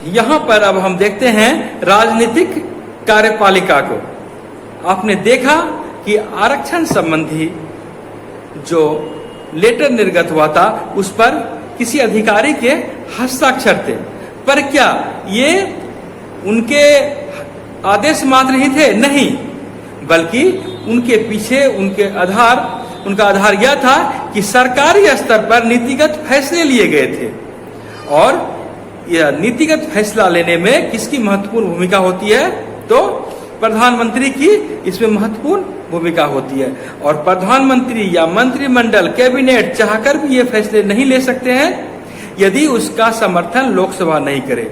यहाँ पर अब हम देखते हैं राजनीतिक कार्यपालिका को। आपने देखा कि आरक्षण संबंधी जो लेटर निर्गत हुआ था उस पर किसी अधिकारी के हस्ताक्षर थे, पर क्या ये उनके आदेश मात्र ही थे? नहीं, बल्कि उनके पीछे उनका आधार यह था कि सरकारी स्तर पर नीतिगत फैसले लिए गए थे। और यह नीतिगत फैसला लेने में किसकी महत्वपूर्ण भूमिका होती है? तो प्रधानमंत्री की इसमें महत्वपूर्ण भूमिका होती है। और प्रधानमंत्री या मंत्रिमंडल, कैबिनेट चाहकर भी ये फैसले नहीं ले सकते हैं यदि उसका समर्थन लोकसभा नहीं करे।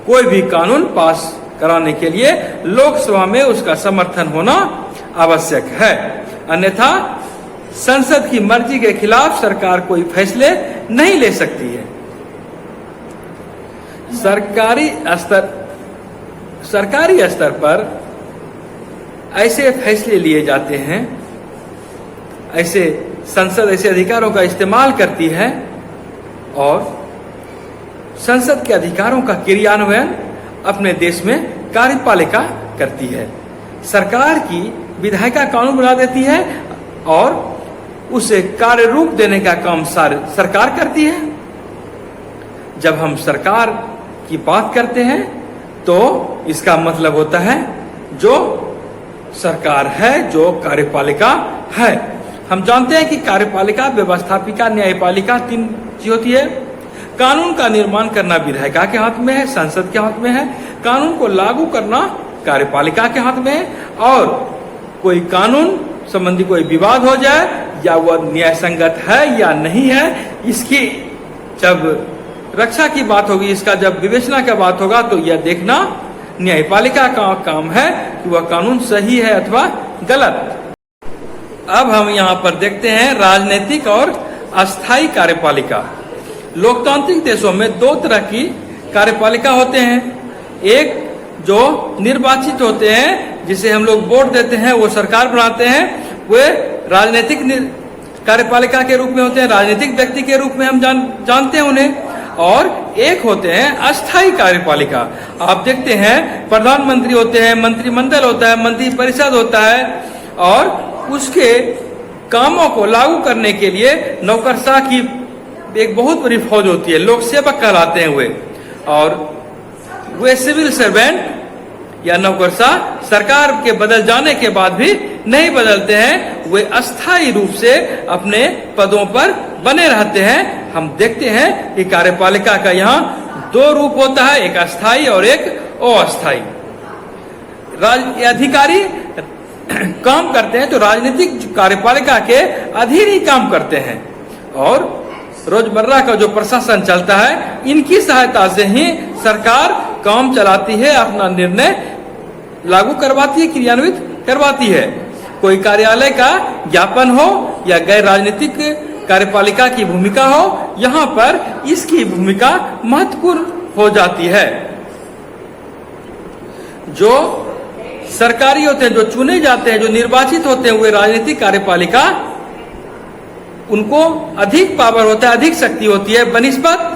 कोई भी कानून पास कराने के लिए लोकसभा में उसका समर्थन होना आवश्यक है, अन्यथा संसद की मर्जी के खिलाफ सरकार कोई फैसले नहीं ले सकती है। सरकारी स्तर पर ऐसे फैसले लिए जाते हैं, ऐसे संसद ऐसे अधिकारों का इस्तेमाल करती है और संसद के अधिकारों का क्रियान्वयन अपने देश में कार्यपालिका करती है। सरकार की विधायिका कानून बना देती है और उसे कार्य रूप देने का काम सरकार करती है। जब हम सरकार की बात करते हैं तो इसका मतलब होता है जो सरकार है, जो कार्यपालिका है। हम जानते हैं कि कार्यपालिका, व्यवस्थापिका, न्यायपालिका 3 चीज होती है। कानून का निर्माण करना विधायिका के हाथ में है, संसद के हाथ में है। कानून को लागू करना कार्यपालिका के हाथ में है। और कोई कानून संबंधी कोई विवाद हो जाए या वह न्याय संगत है या नहीं है, इसकी जब रक्षा की बात होगी, इसका जब विवेचना की बात होगा तो यह देखना न्यायपालिका का काम है कि वह कानून सही है अथवा गलत। अब हम यहाँ पर देखते हैं राजनीतिक और अस्थायी कार्यपालिका। लोकतांत्रिक देशों में 2 तरह की कार्यपालिका होते हैं। एक जो निर्वाचित होते हैं, जिसे हम लोग वोट देते हैं, वो सरकार बनाते हैं, वे राजनीतिक कार्यपालिका के रूप में होते हैं, राजनीतिक व्यक्ति के रूप में हम जानते हैं उन्हें। और एक होते हैं अस्थायी कार्यपालिका। आप देखते हैं प्रधानमंत्री होते हैं, मंत्रिमंडल होता है, मंत्रिपरिषद होता है और उसके कामों को लागू करने के लिए नौकरशाह की एक बहुत बड़ी फौज होती है, लोक सेवक कहलाते हैं वे। और वे सिविल सर्वेंट या नौकरशाह सरकार के बदल जाने के बाद भी नहीं बदलते हैं, वे अस्थायी रूप से अपने पदों पर बने रहते हैं। हम देखते हैं कि कार्यपालिका का यहाँ 2 रूप होता है, एक अस्थायी और एक अस्थायी। अधिकारी काम करते हैं तो राजनीतिक कार्यपालिका के अधीन ही काम करते हैं और रोजमर्रा का जो प्रशासन चलता है, इनकी सहायता से ही सरकार काम चलाती है, अपना निर्णय लागू करवाती है, क्रियान्वित करवाती है। कोई कार्यालय का ज्ञापन हो या गैर राजनीतिक कार्यपालिका की भूमिका हो, यहाँ पर इसकी भूमिका महत्वपूर्ण हो जाती है। जो सरकारी होते हैं, जो चुने जाते हैं, जो निर्वाचित होते हैं, वे राजनीतिक कार्यपालिका, उनको अधिक पावर होता है, अधिक शक्ति होती है बनिस्बत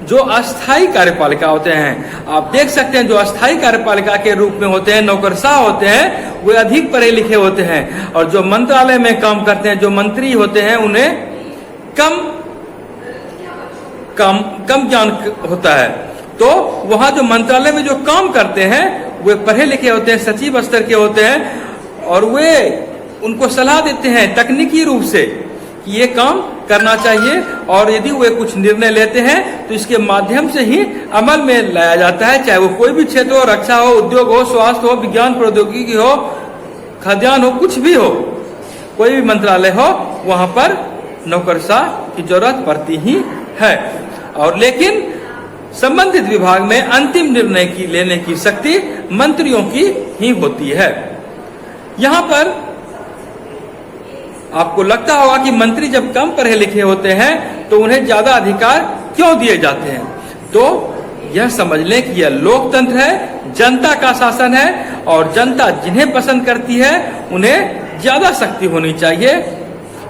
जो अस्थायी कार्यपालिका होते हैं। आप देख सकते हैं जो अस्थायी कार्यपालिका के रूप में होते हैं, नौकरशाह होते हैं, वे अधिक पढ़े लिखे होते हैं। और जो मंत्रालय में काम करते हैं, जो मंत्री होते हैं, उन्हें कम ज्ञान होता है। तो वहां जो मंत्रालय में जो काम करते हैं वे पढ़े लिखे होते हैं, सचिव स्तर के होते हैं और वे उनको सलाह देते हैं तकनीकी रूप से कि ये काम करना चाहिए। और यदि वे कुछ निर्णय लेते हैं तो इसके माध्यम से ही अमल में लाया जाता है, चाहे वो कोई भी क्षेत्र हो, रक्षा हो, उद्योग हो, स्वास्थ्य हो, विज्ञान प्रौद्योगिकी हो, खाद्यान्न हो, कुछ भी हो, कोई भी मंत्रालय हो, वहां पर नौकरशाह की जरूरत पड़ती ही है। और लेकिन संबंधित विभाग में अंतिम निर्णय की लेने की शक्ति मंत्रियों की ही होती है। यहाँ पर आपको लगता होगा कि मंत्री जब कम पढ़े लिखे होते हैं तो उन्हें ज्यादा अधिकार क्यों दिए जाते हैं? तो यह समझ लें कि यह लोकतंत्र है, जनता का शासन है और जनता जिन्हें पसंद करती है उन्हें ज्यादा शक्ति होनी चाहिए।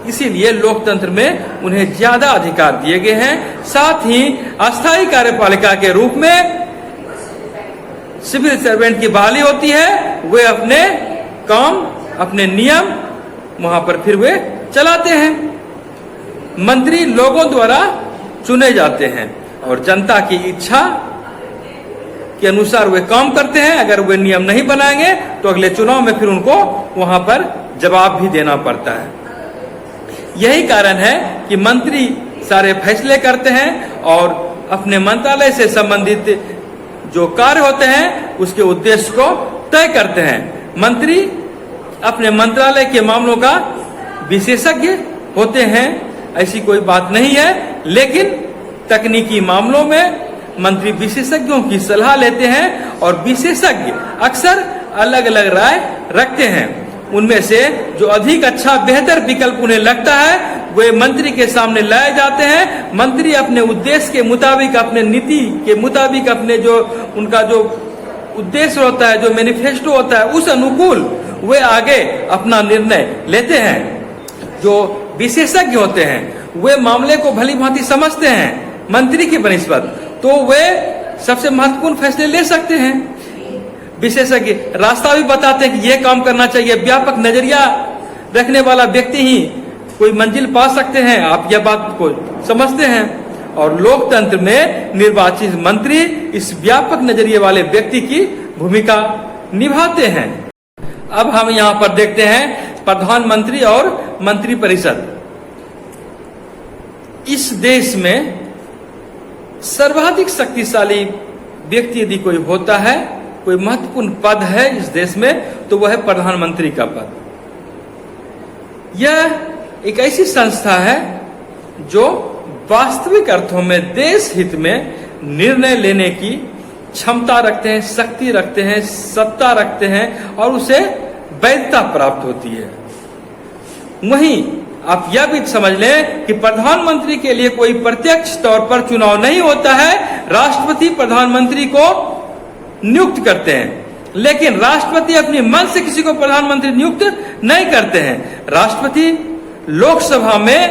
इसीलिए लोकतंत्र में उन्हें ज्यादा अधिकार दिए गए हैं। साथ ही अस्थायी कार्यपालिका के रूप में सिविल सर्वेंट की बहाली होती है, वे अपने काम, अपने नियम वहां पर फिर वे चलाते हैं। मंत्री लोगों द्वारा चुने जाते हैं और जनता की इच्छा के अनुसार वे काम करते हैं। अगर वे नियम नहीं बनाएंगे तो अगले चुनाव में फिर उनको वहां पर जवाब भी देना पड़ता है। यही कारण है कि मंत्री सारे फैसले करते हैं और अपने मंत्रालय से संबंधित जो कार्य होते हैं उसके उद्देश्य को तय करते हैं। मंत्री अपने मंत्रालय के मामलों का विशेषज्ञ होते हैं, ऐसी कोई बात नहीं है, लेकिन तकनीकी मामलों में मंत्री विशेषज्ञों की सलाह लेते हैं और विशेषज्ञ अक्सर अलग अलग राय रखते हैं। उनमें से जो अधिक अच्छा बेहतर विकल्प उन्हें लगता है वे मंत्री के सामने लाए जाते हैं। मंत्री अपने उद्देश्य के मुताबिक, अपने नीति के मुताबिक, अपने जो उनका जो उद्देश्य होता है, जो मैनिफेस्टो होता है, उस अनुकूल वे आगे अपना निर्णय लेते हैं। जो विशेषज्ञ होते हैं वे मामले को भली भांति समझते हैं मंत्री की बनिस्बत, तो वे सबसे महत्वपूर्ण फैसले ले सकते हैं। विशेषज्ञ रास्ता भी बताते हैं कि यह काम करना चाहिए। व्यापक नजरिया रखने वाला व्यक्ति ही कोई मंजिल पा सकते हैं, आप यह बात को समझते हैं। और लोकतंत्र में निर्वाचित मंत्री इस व्यापक नजरिए वाले व्यक्ति की भूमिका निभाते हैं। अब हम यहाँ पर देखते हैं प्रधानमंत्री और मंत्रिपरिषद। इस देश में सर्वाधिक शक्तिशाली व्यक्ति यदि कोई होता है, कोई महत्वपूर्ण पद है इस देश में, तो वह है प्रधानमंत्री का पद। यह एक ऐसी संस्था है जो वास्तविक अर्थों में देश हित में निर्णय लेने की क्षमता रखते हैं, शक्ति रखते हैं, सत्ता रखते हैं और उसे वैधता प्राप्त होती है। वहीं आप यह भी समझ लें कि प्रधानमंत्री के लिए कोई प्रत्यक्ष तौर पर चुनाव नहीं होता है। राष्ट्रपति प्रधानमंत्री को नियुक्त करते हैं, लेकिन राष्ट्रपति अपने मन से किसी को प्रधानमंत्री नियुक्त नहीं करते हैं। राष्ट्रपति लोकसभा में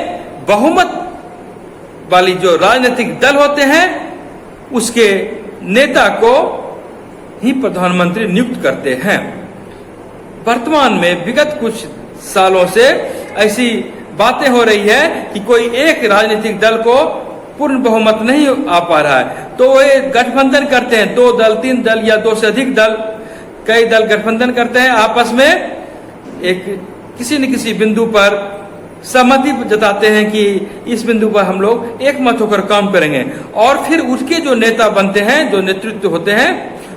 बहुमत वाली जो राजनीतिक दल होते हैं उसके नेता को ही प्रधानमंत्री नियुक्त करते हैं। वर्तमान में विगत कुछ सालों से ऐसी बातें हो रही है कि कोई एक राजनीतिक दल को पूर्ण बहुमत नहीं आ पा रहा है, तो वे गठबंधन करते हैं। 2 दल, 3 दल या 2 से अधिक दल, कई दल गठबंधन करते हैं, आपस में एक किसी न किसी बिंदु पर सहमति जताते हैं कि इस बिंदु पर हम लोग एक मत होकर काम करेंगे और फिर उसके जो नेता बनते हैं, जो नेतृत्व होते हैं,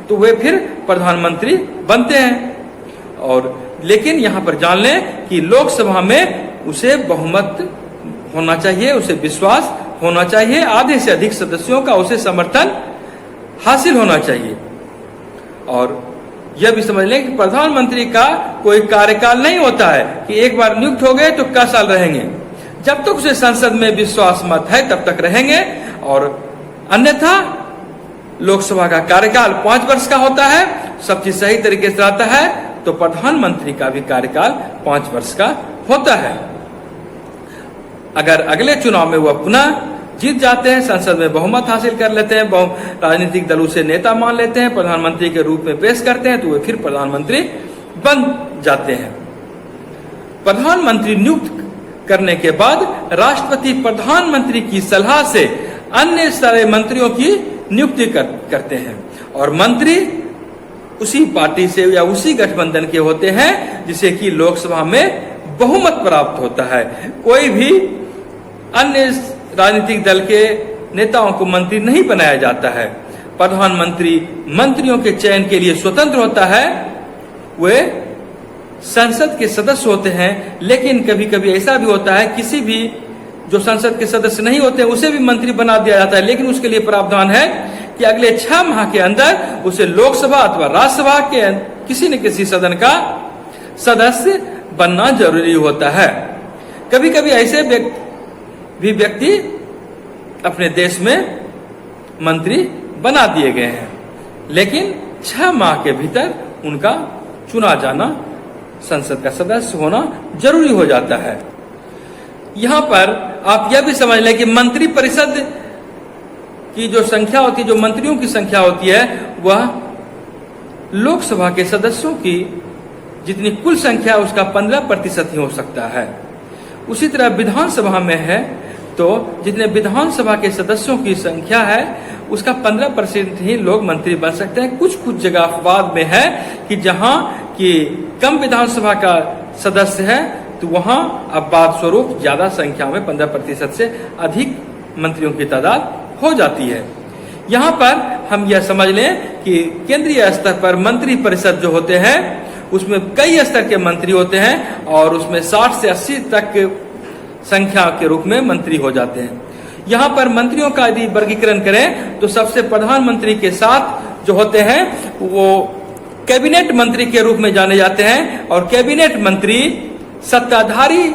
तो वे फिर प्रधानमंत्री बनते हैं। और लेकिन यहाँ पर जान लें कि लोकसभा में उसे बहुमत होना चाहिए, उसे विश्वास होना चाहिए, आधे से अधिक सदस्यों का उसे समर्थन हासिल होना चाहिए। और यह भी समझ लें कि प्रधानमंत्री का कोई कार्यकाल नहीं होता है कि एक बार नियुक्त हो गए तो कै साल रहेंगे। जब तक उसे संसद में विश्वास मत है तब तक रहेंगे, और अन्यथा लोकसभा का कार्यकाल 5 वर्ष का होता है। सब चीज सही तरीके से रहता है तो प्रधानमंत्री का भी कार्यकाल 5 वर्ष का होता है। अगर अगले चुनाव में वह पुनः जीत जाते हैं, संसद में बहुमत हासिल कर लेते हैं, राजनीतिक दल उसे नेता मान लेते हैं, प्रधानमंत्री के रूप में पेश करते हैं, तो वे फिर प्रधानमंत्री बन जाते हैं। प्रधानमंत्री नियुक्त करने के बाद राष्ट्रपति प्रधानमंत्री की सलाह से अन्य सारे मंत्रियों की नियुक्ति करते हैं और मंत्री उसी पार्टी से या उसी गठबंधन के होते हैं जिसे कि लोकसभा में बहुमत प्राप्त होता है। कोई भी अन्य राजनीतिक दल के नेताओं को मंत्री नहीं बनाया जाता है। प्रधानमंत्री मंत्रियों के चयन के लिए स्वतंत्र होता है, वे संसद के सदस्य होते हैं, लेकिन कभी कभी ऐसा भी होता है किसी भी जो संसद के सदस्य नहीं होते उसे भी मंत्री बना दिया जाता है, लेकिन उसके लिए प्रावधान है कि अगले 6 माह के अंदर उसे लोकसभा अथवा राज्यसभा के किसी न किसी सदन का सदस्य बनना जरूरी होता है। कभी कभी ऐसे भी व्यक्ति अपने देश में मंत्री बना दिए गए हैं, लेकिन 6 माह के भीतर उनका चुना जाना, संसद का सदस्य होना जरूरी हो जाता है। यहां पर आप यह भी समझ लें कि मंत्री परिषद की जो संख्या होती है, जो मंत्रियों की संख्या होती है, वह लोकसभा के सदस्यों की जितनी कुल संख्या उसका 15% ही हो सकता है। उसी तरह विधानसभा में है तो जितने विधानसभा के सदस्यों की संख्या है उसका 15% ही लोग मंत्री बन सकते हैं। कुछ कुछ जगह अपवाद में है कि जहां कि कम विधानसभा का सदस्य है तो वहां अपवाद स्वरूप ज्यादा संख्या में 15% से अधिक मंत्रियों की तादाद हो जाती है। यहाँ पर हम यह समझ लें कि केंद्रीय स्तर पर मंत्री परिषद जो होते हैं उसमें कई स्तर के मंत्री होते हैं और उसमें 60 से 80 तक संख्या के रूप में मंत्री हो जाते हैं। यहाँ पर मंत्रियों का यदि वर्गीकरण करें तो सबसे प्रधानमंत्री के साथ जो होते हैं वो कैबिनेट मंत्री के रूप में जाने जाते हैं और कैबिनेट मंत्री सत्ताधारी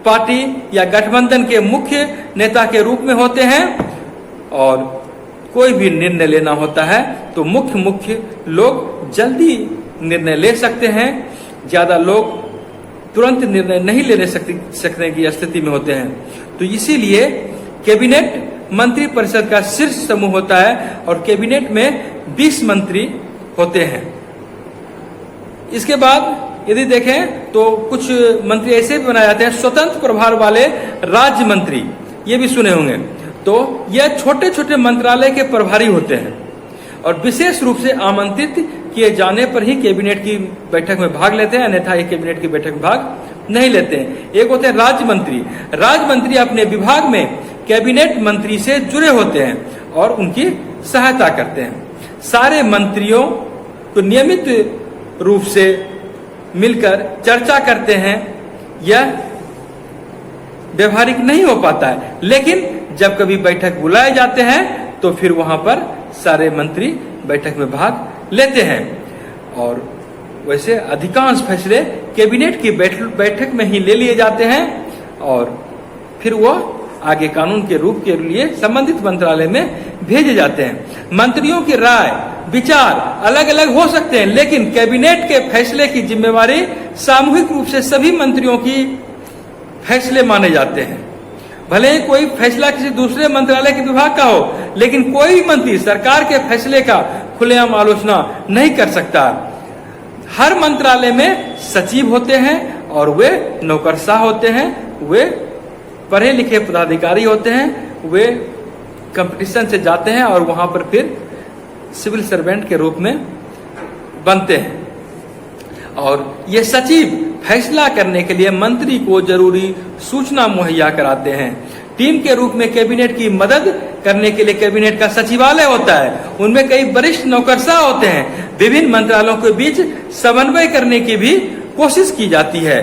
पार्टी या गठबंधन के मुख्य नेता के रूप में होते हैं और कोई भी निर्णय लेना होता है तो मुख्य लोग जल्दी निर्णय ले सकते हैं। ज्यादा लोग तुरंत निर्णय नहीं लेने सकने की स्थिति में होते हैं। तो इसीलिए कैबिनेट मंत्री परिषद का शीर्ष समूह होता है और कैबिनेट में 20 मंत्री होते हैं। इसके बाद यदि देखें तो कुछ मंत्री ऐसे भी बनाए जाते हैं स्वतंत्र प्रभार वाले राज्य मंत्री, ये भी सुने होंगे। तो यह छोटे छोटे मंत्रालय के प्रभारी होते हैं और विशेष रूप से आमंत्रित किए जाने पर ही कैबिनेट की बैठक में भाग लेते हैं, अन्यथा ये कैबिनेट की बैठक में भाग नहीं लेते हैं। एक होते हैं राज्य मंत्री। राज्य मंत्री अपने विभाग में कैबिनेट मंत्री से जुड़े होते हैं और उनकी सहायता करते हैं। सारे मंत्रियों को नियमित रूप से मिलकर चर्चा करते हैं। यह व्यवहारिक नहीं हो पाता है, लेकिन जब कभी बैठक बुलाए जाते हैं तो फिर वहां पर सारे मंत्री बैठक में भाग लेते हैं और वैसे अधिकांश फैसले कैबिनेट की बैठक में ही ले लिए जाते हैं और फिर वो आगे कानून के रूप के लिए संबंधित मंत्रालय में भेजे जाते हैं। मंत्रियों की राय विचार अलग अलग हो सकते हैं, लेकिन कैबिनेट के फैसले की जिम्मेवारी सामूहिक रूप से सभी मंत्रियों की फैसले माने जाते हैं। भले ही कोई फैसला किसी दूसरे मंत्रालय के विभाग का हो, लेकिन कोई भी मंत्री सरकार के फैसले का खुलेआम आलोचना नहीं कर सकता। हर मंत्रालय में सचिव होते हैं और वे नौकरशाह होते हैं, वे पढ़े लिखे पदाधिकारी होते हैं, वे कंपटीशन से जाते हैं और वहां पर फिर सिविल सर्वेंट के रूप में बनते हैं। और ये सचिव फैसला करने के लिए मंत्री को जरूरी सूचना मुहैया कराते हैं। टीम के रूप में कैबिनेट की मदद करने के लिए कैबिनेट का सचिवालय होता है, उनमें कई वरिष्ठ नौकरशाह होते हैं। विभिन्न मंत्रालयों के बीच समन्वय करने की भी कोशिश की जाती है।